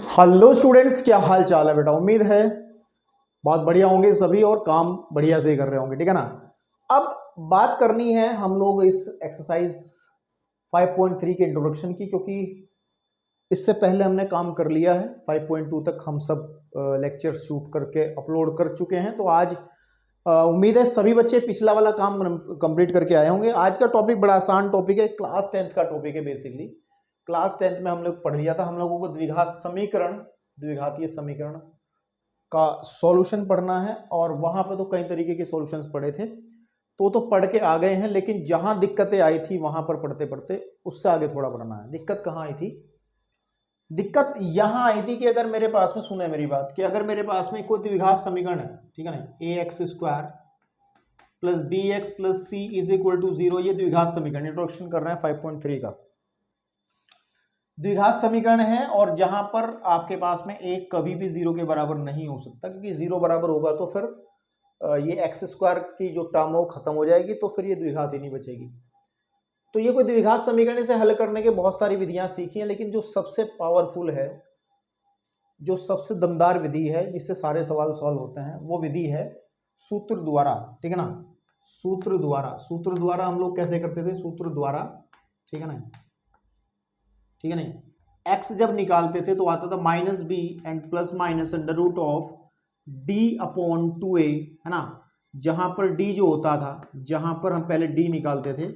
Hello students, क्या हाल चाल है बेटा। उम्मीद है बहुत बढ़िया होंगे सभी और काम बढ़िया से ही कर रहे होंगे, ठीक है ना। अब बात करनी है हम लोग इस एक्सरसाइज 5.3 के इंट्रोडक्शन की, क्योंकि इससे पहले हमने काम कर लिया है। 5.2 तक हम सब लेक्चर शूट करके अपलोड कर चुके हैं। तो आज उम्मीद है सभी बच्चे पिछला वाला काम कंप्लीट करके आए होंगे। आज का टॉपिक बड़ा आसान टॉपिक है, क्लास 10th का टॉपिक है। बेसिकली क्लास 10th में हम लोग पढ़ लिया था, हम लोगों को द्विघातीय समीकरण का सॉल्यूशन पढ़ना है। और वहां पे तो कई तरीके के सॉल्यूशंस पढ़े थे, तो पढ़ के आ गए हैं। लेकिन जहां दिक्कतें आई थी वहां पर पढ़ते पढ़ते उससे आगे थोड़ा बढ़ना है। दिक्कत कहाँ आई थी? दिक्कत यहां आई थी कि अगर मेरे पास में, सुने मेरी बात, कि अगर मेरे पास में कोई द्विघात समीकरण है, ठीक है ना, ax² plus bx plus c is equal to 0, ये द्विघात समीकरण इंट्रोडक्शन कर रहे हैं 5.3 का। द्विघात समीकरण है और जहां पर आपके पास में एक कभी भी 0 के बराबर नहीं हो सकता, क्योंकि 0 बराबर होगा तो फिर ये x² की जो टर्म हो खत्म हो जाएगी, तो फिर ये द्विघात ही नहीं बचेगी। तो ये कोई द्विघात समीकरण से हल करने के बहुत सारी विधियां सीखी हैं, लेकिन जो सबसे पावरफुल है, जो सबसे दमदार विधि है जिससे सारे सवाल सॉल्व होते हैं, वो विधि है सूत्र द्वारा, ठीक है ना। सूत्र द्वारा हम लोग कैसे करते थे? सूत्र द्वारा, ठीक है ना, ठीक है नहीं। x जब निकालते थे तो आता था -b and plus minus under root of d/2a, है ना। जहां पर d जो होता था, जहां पर हम पहले d निकालते थे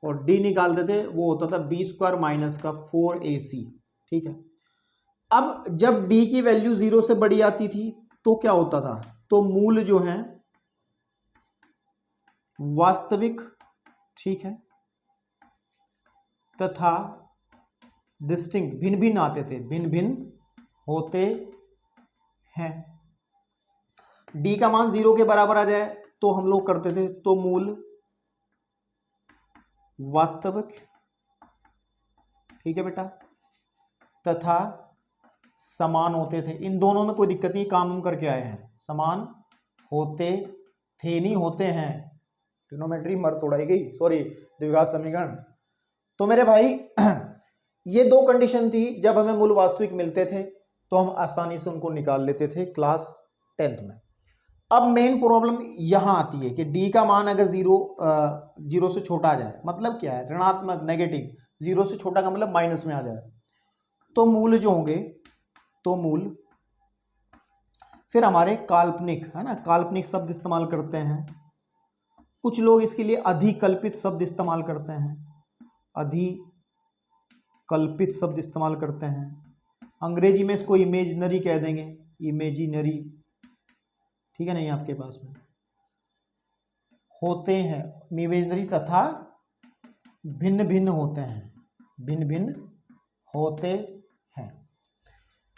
और d निकालते थे वो होता था b² माइनस का 4ac, ठीक है। अब जब d की वैल्यू 0 से बड़ी आती थी तो क्या होता था? तो मूल जो है वास्तविक, ठीक है, तथा डिस्टिंक्ट भिन्न भिन्न आते थे, भिन्न भिन्न होते हैं। d का मान 0 के बराबर आ जाए तो हम लोग करते थे तो मूल वास्तविक, ठीक है बेटा, तथा समान होते थे। इन दोनों में कोई दिक्कत नहीं, काम हम करके आए हैं। समान होते थे, नहीं होते हैं, ट्रिग्नोमेट्री मर तोड़ाई गई, सॉरी, द्विघात समीकरण। तो मेरे भाई ये दो कंडीशन थी, जब हमें मूल वास्तविक मिलते थे तो हम आसानी से उनको निकाल लेते थे क्लास 10th में। अब मेन प्रॉब्लम यहां आती है कि d का मान अगर 0 से छोटा आ जाए, मतलब क्या है? ऋणात्मक, नेगेटिव। 0 से छोटा का मतलब माइनस में आ जाए, तो मूल जो होंगे, तो मूल फिर हमारे काल्पनिक, है ना, काल्पनिक शब्द इस्तेमाल करते हैं। कुछ लोग इसके लिए अधिकल्पित शब्द इस्तेमाल करते हैं, अधिकल्पित शब्द इस्तेमाल करते हैं। अंग्रेजी में इसको इमेजिनरी कह देंगे, इमेजिनरी, ठीक है नहीं, आपके पास में होते हैं इमेजिनरी, तथा भिन्न भिन्न होते हैं, भिन्न भिन्न होते हैं।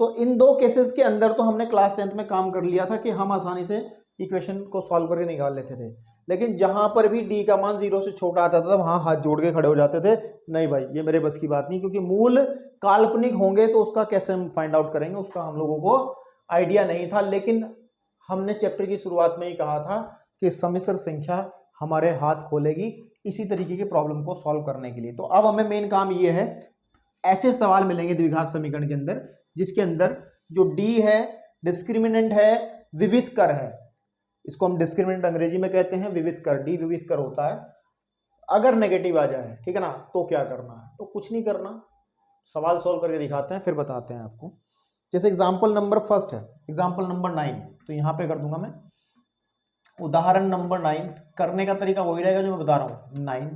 तो इन दो केसेस के अंदर तो हमने क्लास 10th में काम कर लिया था कि हम आसानी से इक्वेशन को सॉल्व करके निकाल लेते थे। लेकिन जहां पर भी d का मान 0 से छोटा आता था वहां हाथ जोड़ के खड़े हो जाते थे, नहीं भाई ये मेरे बस की बात नहीं, क्योंकि मूल काल्पनिक होंगे तो उसका कैसे हम फाइंड आउट करेंगे, उसका हम लोगों को आइडिया नहीं था। लेकिन हमने चैप्टर की शुरुआत में ही कहा था कि सम्मिश्र संख्या हमारे हाथ खोलेगी इसी तरीके के प्रॉब्लम को सॉल्व करने के लिए। तो अब हमें मेन काम ये है, ऐसे सवाल मिलेंगे द्विघात समीकरण के अंदर जिसके अंदर जो d है डिस्क्रिमिनेंट है, विविध कर है। इसको हम डिस्क्रिमिनेंट अंग्रेजी में कहते हैं विविध कर, d विविध कर होता है। अगर नेगेटिव आ जाए, ठीक है ना, तो क्या करना है? तो कुछ नहीं करना, सवाल सॉल्व करके दिखाते हैं फिर बताते हैं आपको। जैसे एग्जाम्पल नंबर फर्स्ट है, एग्जाम्पल नंबर 9, तो यहां पे कर दूंगा मैं उदाहरण नंबर 9। करने का तरीका वही रहेगा जो मैं बता रहा हूं। 9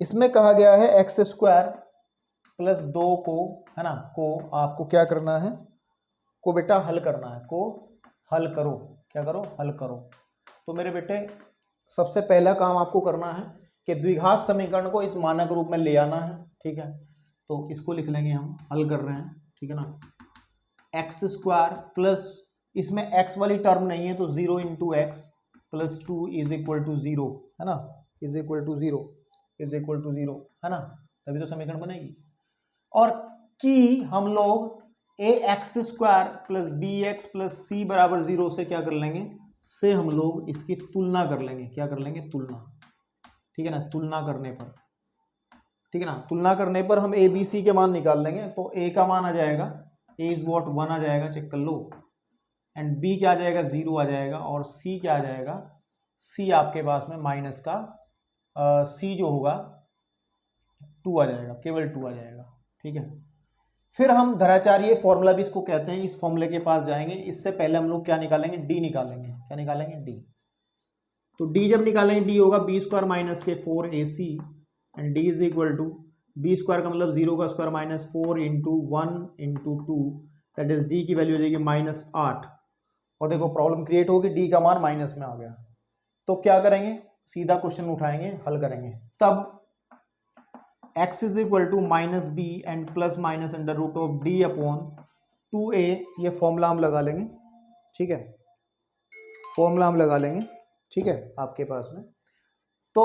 इसमें कहा गया है x² प्लस 2 को, है ना, को आपको क्या करना है? को बेटा हल करना है, को हल करो। क्या करो? हल करो। तो मेरे बेटे सबसे पहला काम आपको करना है कि द्विघात समीकरण को इस मानक रूप में ले आना है, ठीक है। तो इसको लिख लेंगे, हम हल कर रहे हैं, ठीक है ना। x² प्लस, इसमें x वाली टर्म नहीं है तो 0 into x plus 2 is equal to 0, है ना, is equal to 0, is equal to 0, है ना, तभी तो समीकरण बनेगी। और कि हम लोग ax² plus bx plus c बराबर 0 से क्या कर लेंगे? से हम लोग इसकी तुलना कर लेंगे। क्या कर लेंगे? तुलना, ठीक है ना। तुलना करने पर, ठीक है ना, तुलना करने पर हम a b c के मान निकाल लेंगे। तो a का मान आ जाएगा ए इज वॉट 1 आ जाएगा, चेक कर लो, एंड बी क्या आ जाएगा 0 आ जाएगा, और सी क्या आ जाएगा, सी आपके पास में माइनस का सी जो होगा 2 आ जाएगा, केवल 2 आ जाएगा। ठीक है, फिर हम धराचार्य फॉर्मूला भी इसको कहते हैं, इस फॉर्मूले के पास जाएंगे। इससे पहले हम लोग क्या निकालेंगे, डी निकालेंगे। क्या निकालेंगे, डी। तो डी जब निकालेंगे डी होगा बी स्क्वायर माइनस के 4ac and D is equal to B square का मतलब 0 का square minus 4 into 1 into 2, that is D की वैल्यू हो जाएगी -8। और देखो प्रॉब्लम क्रिएट होगी, डी का मान माइनस में आ गया। तो क्या करेंगे, सीधा क्वेश्चन उठाएंगे, हल करेंगे। तब x is equal to minus B and plus minus under root of D upon 2a, ये फॉर्मूला हम लगा लेंगे। ठीक है, फॉर्मूला हम लगा लेंगे। ठीक है, आपके पास में तो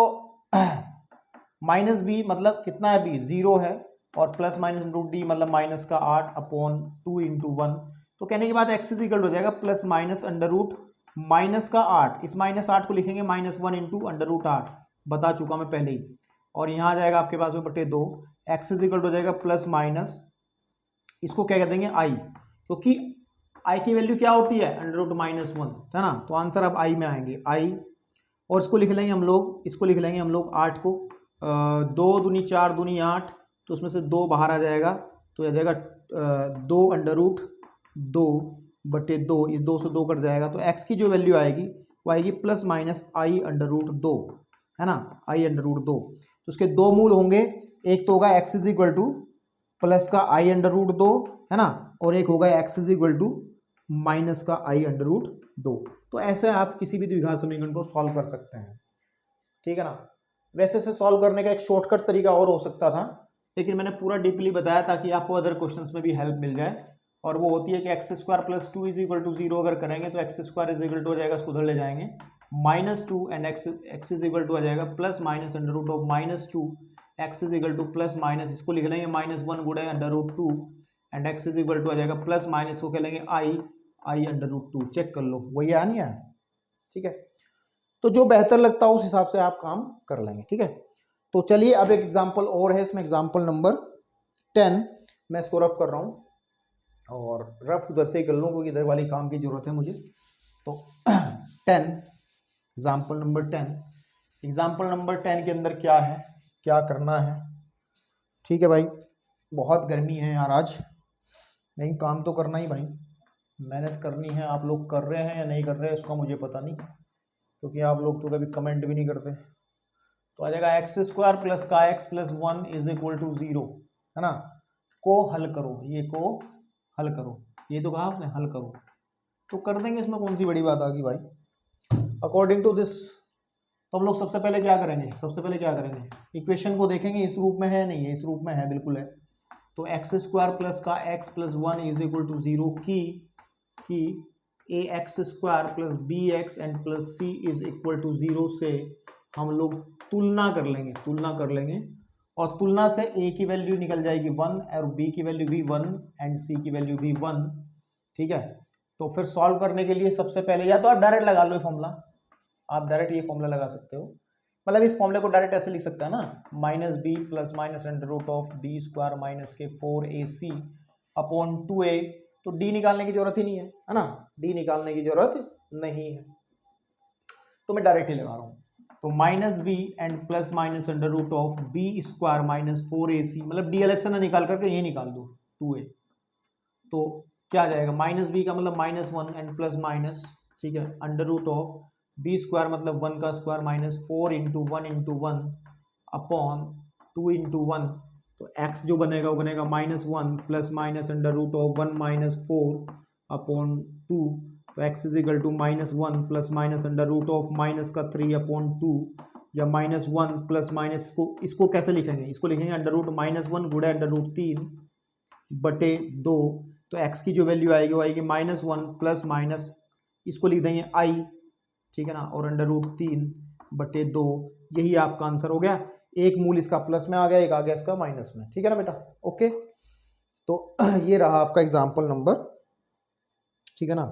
माइनस बी मतलब कितना है, बी 0 है, और प्लस माइनस रूट डी मतलब माइनस का 8 अपॉन 2 इंटू 1। तो कहने के बाद एक्स इज इक्वल हो जाएगा plus minus under root minus का 8, इस -8 को लिखेंगे -1 इंटू अंडर रूट 8, बता चुका मैं पहले ही। और यहाँ आ जाएगा आपके पास में बटे 2, एक्स इज इक्वल हो जाएगा प्लस माइनस, इसको क्या कह देंगे आई, क्योंकि आई की वैल्यू क्या होती है, अंडर रूट -1, है ना। तो आंसर अब आई में आएंगे, आई। और इसको लिख लेंगे हम लोग, इसको लिख लेंगे हम लोग 8 को, 2 दूनी 4 दूनी 8, तो उसमें से 2 बाहर आ जाएगा, तो आ जाएगा 2 अंडर रूट 2 बटे 2, इस 2 से 2 कट जाएगा। तो एक्स की जो वैल्यू आएगी वो आएगी प्लस माइनस आई अंडर रूट 2, है ना, आई अंडर रूट 2। तो उसके दो मूल होंगे, एक तो होगा x is equal to plus का आई अंडर रूट 2, है ना, और एक होगा x is equal to minus का आई अंडर रूट 2। तो ऐसे आप किसी भी द्विघात समीकरण को सॉल्व कर सकते हैं। ठीक है ना। वैसे से सॉल्व करने का एक शॉर्टकट तरीका और हो सकता था, लेकिन मैंने पूरा डीपली बताया ताकि आपको अदर क्वेश्चंस में भी हेल्प मिल जाए। और वो होती है कि x square plus 2 is equal to 0 अगर करेंगे तो x square is equal to हो जाएगा, इसको उधर ले जाएंगे -2 and x is equal to आ जाएगा plus minus under root of -2, x is equal to plus minus, इसको लिख लेंगे -1 गुणा under root 2 and x is equal to आ जाएगा प्लस माइनस को कह लेंगे आई अंडर रूट 2। चेक कर लो वही आया नहीं आया। ठीक है, तो जो बेहतर लगता हो उस हिसाब से आप काम कर लेंगे। ठीक है, तो चलिए अब एक एग्जांपल और है, इसमें एग्जांपल नंबर 10, मैं इसको रफ कर रहा हूँ और रफ उधर से ही कर लूँ क्योंकि इधर वाली काम की जरूरत है मुझे। तो 10 एग्जांपल नंबर 10, एग्जांपल नंबर 10 के अंदर क्या है, क्या करना है। ठीक है भाई, बहुत गर्मी है यार आज, नहीं काम तो करना ही भाई, मेहनत करनी है। आप लोग कर रहे हैं या नहीं कर रहे हैं उसका मुझे पता नहीं, क्योंकि आप लोग तो कभी कमेंट भी नहीं करते। तो आ जाएगा एक्स स्क्वायर प्लस का x plus 1 is equal to 0, है ना। को हल करो, ये को हल करो, ये तो कहा आपने हल करो, तो कर देंगे, इसमें कौन सी बड़ी बात आ गई भाई। अकॉर्डिंग टू दिस तो हम लोग सबसे पहले क्या करेंगे, सबसे पहले क्या करेंगे, इक्वेशन को देखेंगे इस रूप में है नहीं है, इस रूप में है, बिल्कुल है। तो एक्स स्क्वायर प्लस का x plus 1 is equal to 0 की a x square plus b x and plus c is equal to 0 से हम लोग तुलना कर लेंगे, तुलना कर लेंगे, और तुलना से ए की वैल्यू निकल जाएगी 1 और बी की वैल्यू भी 1 एंड सी की वैल्यू भी 1। ठीक है, तो फिर सॉल्व करने के लिए सबसे पहले या तो आप डायरेक्ट लगा लो फॉर्मूला, आप डायरेक्ट ये फॉर्मूला लगा सकते हो, मतलब इस फॉर्मूले को डायरेक्ट ऐसे लिख सकते हैं ना, minus B plus minus under root of B square minus के 4ac अपॉन 2a। तो डी निकालने की जरूरत ही नहीं है ना, डी निकालने की जरूरत नहीं है, तो मैं डायरेक्ट ही लगा रहा हूं। तो minus B and plus minus under root of B square minus 4ac, मतलब डी अलग से ना निकाल करके ये निकाल दो 2a, तो क्या आ जाएगा, माइनस बी का मतलब -1 एंड प्लस माइनस, ठीक है, under root of B square मतलब 1 का square minus 4 into 1 into 1 upon 2 into 1। तो x जो बनेगा वो बनेगा -1 plus minus under root of 1 minus 4 upon 2। तो x is equal to -1 plus minus under root of minus का 3 अपॉन 2, या -1 प्लस माइनस इसको कैसे लिखेंगे, इसको लिखेंगे अंडर रूट -1 गुणा अंडर रूट 3 बटे 2। तो x की जो वैल्यू आएगी वो आएगी -1 प्लस माइनस, इसको लिख देंगे i, ठीक है ना, और अंडर रूट 3 बटे 2। यही आपका आंसर हो गया, एक मूल इसका प्लस में आ गया, एक आ गया इसका माइनस में। ठीक है ना बेटा, ओके। तो ये रहा आपका एग्जाम्पल नंबर, ठीक है ना।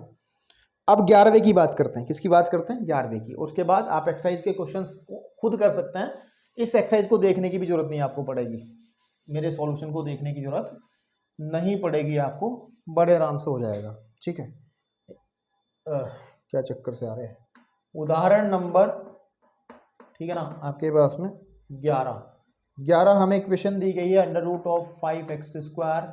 अब 11वें की बात करते हैं, किसकी बात करते हैं, 11वें की। उसके बाद आप एक्सरसाइज के क्वेश्चंस खुद कर सकते हैं, इस एक्सरसाइज को देखने की भी जरूरत नहीं आपको पड़ेगी, मेरे सॉल्यूशन को देखने की जरूरत नहीं पड़ेगी आपको, बड़े आराम से हो जाएगा। ठीक है, क्या चक्कर से आ रहे हैं। उदाहरण नंबर, ठीक है ना, आपके पास में 11 हमें इक्वेशन दी गई है under root of 5x²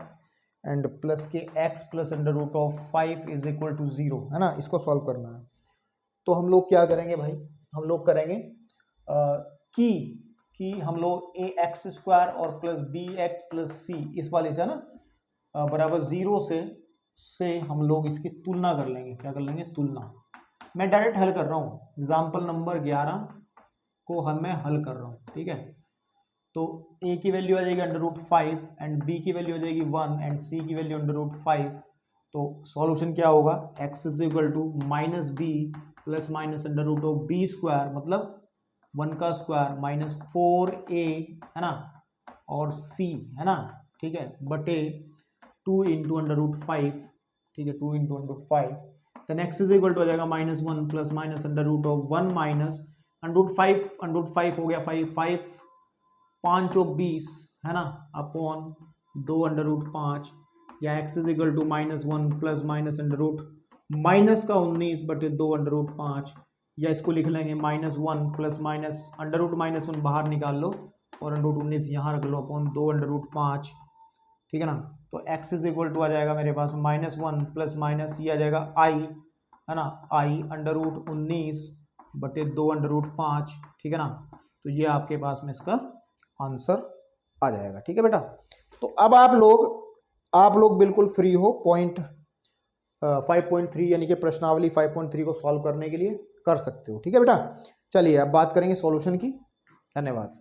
and plus के x plus under root of 5 is equal to 0, है ना। इसको सॉल्व करना है। तो हम लोग क्या करेंगे भाई, हम लोग करेंगे कि हम लोग ax² और प्लस bx प्लस c इस वाले से, है ना, बराबर 0 से हम लोग इसकी तुलना कर लेंगे। क्या कर लेंगे, तुलना। मैं डायरेक्ट हल कर रहा हूँ, एग्जाम्पल नंबर 11 को मैं हल कर रहा हूँ। ठीक है, तो a की वैल्यू आ जाएगी अंडर रूट 5 एंड b की वैल्यू आ जाएगी 1 एंड c की वैल्यू अंडर रूट 5। तो सॉल्यूशन क्या होगा, x is equal to minus B plus minus under root of B square, मतलब 1 का स्क्वायर माइनस 4a, है ना, और c, है ना, ठीक है, बटे 2 इंटू अंडर रूट 5। ठीक है, 2 into under root 5। Then x is equal to आ जाएगा minus 1 plus minus under root of 1 minus under root 5 हो गया 5 5 चौक 20, है ना, अपॉन 2 अंडर रूट 5, या x is equal to minus 1 plus minus under root minus का 19 बटे 2 अंडर रूट 5, या इसको लिख लेंगे minus 1 plus minus under root minus 1 बाहर निकाल लो और अंडर रूट 19 यहाँ रख लो अपॉन 2 अंडर रूट 5। ठीक है ना, तो x इज इक्वल टू आ जाएगा मेरे पास माइनस 1 प्लस माइनस ये आ जाएगा i, है ना, i अंडर रूट 19 बटे 2 अंडर रूट 5। ठीक है ना, तो ये आपके पास में इसका आंसर आ जाएगा। ठीक है बेटा, तो अब आप लोग बिल्कुल फ्री हो पॉइंट 5.3 यानी कि प्रश्नावली 5.3 को सॉल्व करने के लिए कर सकते हो। ठीक है बेटा, चलिए अब बात करेंगे सॉल्यूशन की। धन्यवाद।